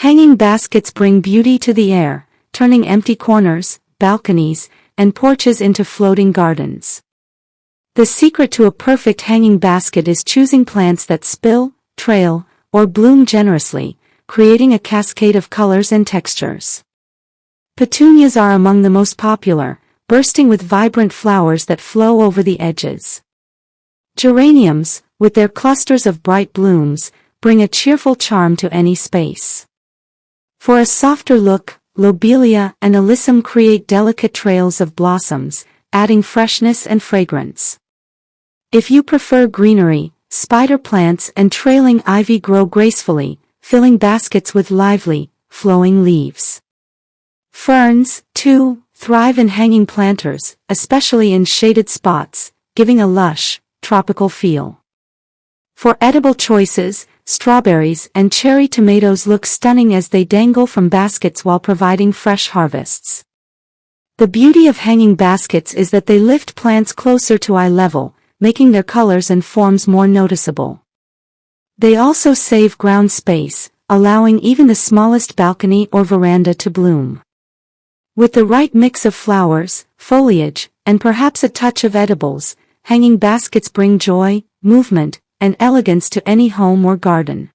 Hanging baskets bring beauty to the air, turning empty corners, balconies, and porches into floating gardens. The secret to a perfect hanging basket is choosing plants that spill, trail, or bloom generously, creating a cascade of colors and textures. Petunias are among the most popular, bursting with vibrant flowers that flow over the edges. Geraniums, with their clusters of bright blooms, bring a cheerful charm to any space. For a softer look, lobelia and alyssum create delicate trails of blossoms, adding freshness and fragrance. If you prefer greenery, spider plants and trailing ivy grow gracefully, filling baskets with lively, flowing leaves. Ferns, too, thrive in hanging planters, especially in shaded spots, giving a lush, tropical feel. For edible choices, strawberries and cherry tomatoes look stunning as they dangle from baskets while providing fresh harvests. The beauty of hanging baskets is that they lift plants closer to eye level, making their colors and forms more noticeable. They also save ground space, allowing even the smallest balcony or veranda to bloom. With the right mix of flowers, foliage, and perhaps a touch of edibles, hanging baskets bring joy, movement, and elegance to any home or garden.